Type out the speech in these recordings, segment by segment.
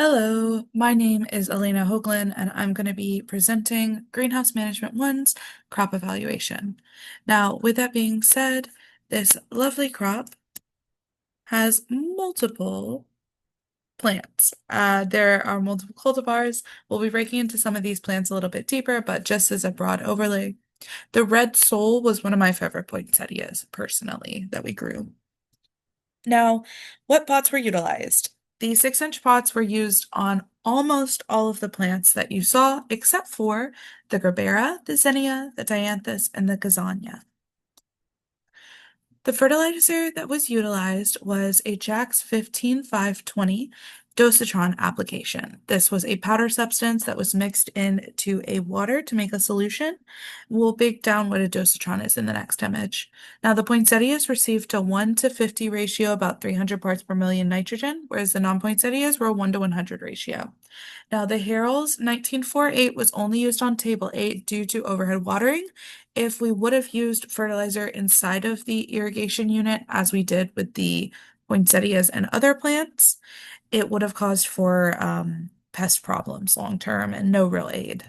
Hello, my name is Elena Hoagland, and I'm going to be presenting Greenhouse Management 1's crop evaluation. Now, with that being said, this lovely crop has multiple plants. There are multiple cultivars. We'll be breaking into some of these plants a little bit deeper, but just as a broad overlay, the red sole was one of my favorite poinsettias, personally, that we grew. Now, what pots were utilized? The 6-inch pots were used on almost all of the plants that you saw, except for the Gerbera, the Zinnia, the Dianthus, and the Gazania. The fertilizer that was utilized was a Jax 15520 dosatron application. This was a powder substance that was mixed into a water to make a solution. We'll break down what a dosatron is in the next image. Now, the poinsettias received a 1:50 ratio, about 300 parts per million nitrogen, whereas the non-poinsettias were a 1:100 ratio. Now, the Harrell's 1948 was only used on table 8 due to overhead watering. If we would have used fertilizer inside of the irrigation unit, as we did with the poinsettias and other plants, it would have caused for pest problems long term and no real aid.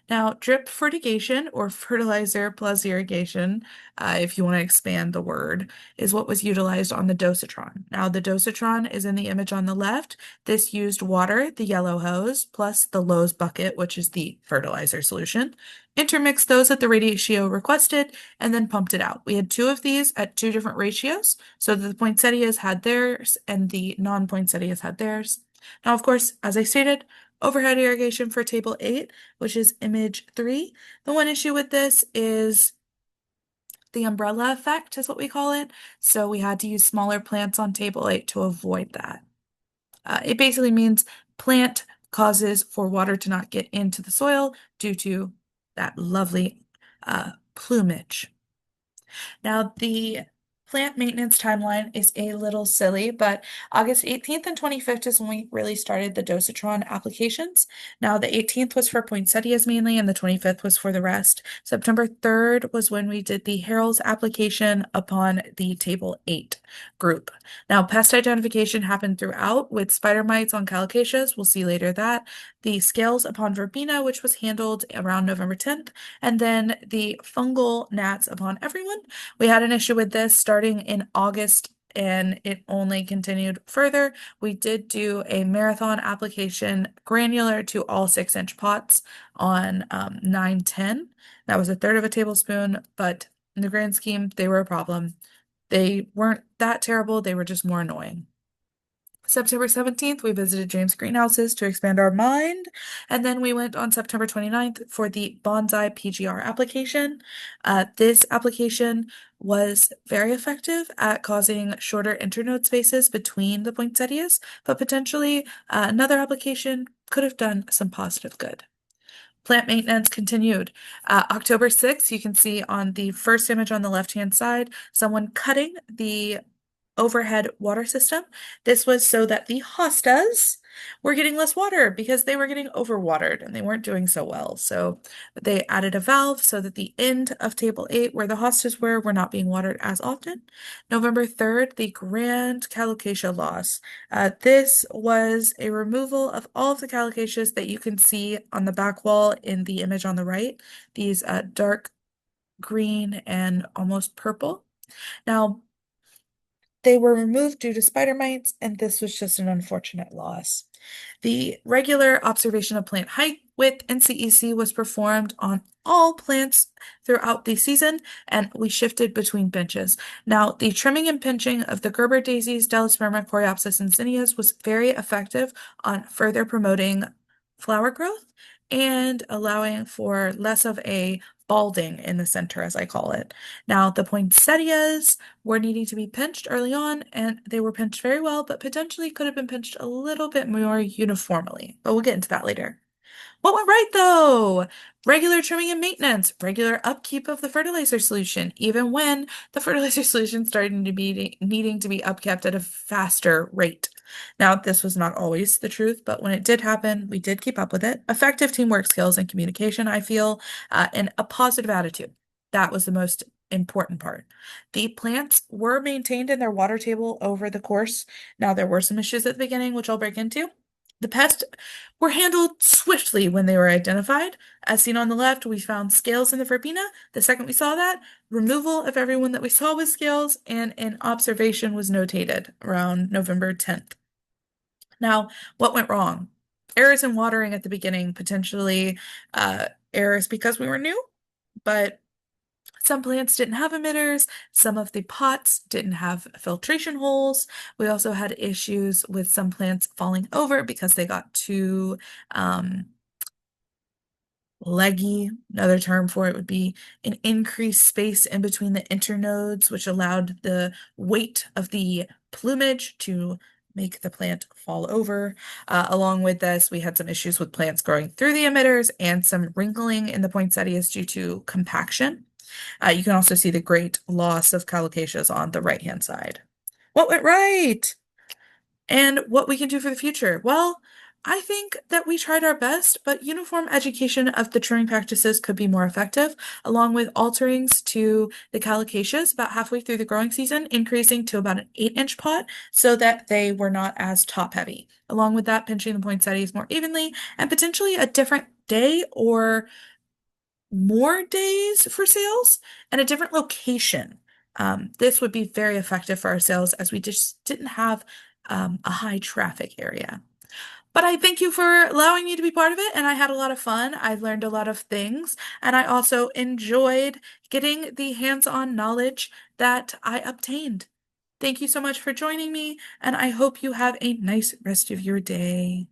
Now, drip fertigation or fertilizer plus irrigation, if you want to expand the word, is what was utilized on the dosatron. Now, the dosatron is in the image on the left. This used water, the yellow hose, plus the Lowe's bucket, which is the fertilizer solution, intermixed those at the ratio requested, and then pumped it out. We had two of these at two different ratios, so that the poinsettias had theirs and the non-poinsettias had theirs. Now, of course, as I stated, overhead irrigation for table 8, which is image 3. The one issue with this is the umbrella effect is what we call it. So we had to use smaller plants on table 8 to avoid that. It basically means plant causes for water to not get into the soil due to that lovely plumage. Now, the plant maintenance timeline is a little silly, but August 18th and 25th is when we really started the dosatron applications. Now, the 18th was for poinsettias mainly, and the 25th was for the rest. September 3rd was when we did the Harrell's application upon the table 8 group. Now, pest identification happened throughout with spider mites on calicaceous. We'll see later that. The scales upon verbena, which was handled around November 10th, and then the fungal gnats upon everyone. We had an issue with this starting in August and it only continued further. We did do a marathon application granular to all 6-inch pots on 9/10. That was a third of a tablespoon, but in the grand scheme, they were a problem. They weren't that terrible, they were just more annoying. September 17th, we visited James Greenhouses to expand our mind. And then we went on September 29th for the Bonsai PGR application. This application was very effective at causing shorter internode spaces between the poinsettias, but potentially another application could have done some positive good. Plant maintenance continued. October 6th, you can see on the first image on the left-hand side, someone cutting the overhead water system. This was so that the hostas were getting less water because they were getting overwatered and they weren't doing so well. So they added a valve so that the end of table 8, where the hostas were not being watered as often. November 3rd, the grand calocasia loss. This was a removal of all of the calocaceous that you can see on the back wall in the image on the right. These dark green and almost purple. Now, they were removed due to spider mites, and this was just an unfortunate loss. The regular observation of plant height, width, and CEC was performed on all plants throughout the season, and we shifted between benches. Now, the trimming and pinching of the Gerber daisies, Delosperma, Coreopsis, and zinnias was very effective on further promoting flower growth and allowing for less of a balding in the center, as I call it. Now, the poinsettias were needing to be pinched early on, and they were pinched very well, but potentially could have been pinched a little bit more uniformly. But we'll get into that later. What went right though? Regular trimming and maintenance, regular upkeep of the fertilizer solution, even when the fertilizer solution started to be needing to be upkept at a faster rate. Now, this was not always the truth, but when it did happen, we did keep up with it. Effective teamwork skills and communication, I feel, and a positive attitude. That was the most important part. The plants were maintained in their water table over the course. Now, there were some issues at the beginning, which I'll break into. The pests were handled swiftly when they were identified. As seen on the left, we found scales in the verbena. The second we saw that, removal of everyone that we saw with scales, and an observation was notated around November 10th. Now, what went wrong? Errors in watering at the beginning, potentially errors because we were new, but some plants didn't have emitters. Some of the pots didn't have filtration holes. We also had issues with some plants falling over because they got too um, leggy. Another term for it would be an increased space in between the internodes, which allowed the weight of the plumage to make the plant fall over. Along with this, we had some issues with plants growing through the emitters and some wrinkling in the poinsettias due to compaction. You can also see the great loss of colocasias on the right-hand side. What went right? And what we can do for the future? Well, I think that we tried our best, but uniform education of the trimming practices could be more effective, along with alterings to the colocasias about halfway through the growing season, increasing to about an 8-inch pot so that they were not as top heavy. Along with that, pinching the poinsettias more evenly and potentially a different day or more days for sales and a different location. This would be very effective for our sales as we just didn't have a high traffic area. But I thank you for allowing me to be part of it, and I had a lot of fun. I learned a lot of things, and I also enjoyed getting the hands-on knowledge that I obtained. Thank you so much for joining me, and I hope you have a nice rest of your day.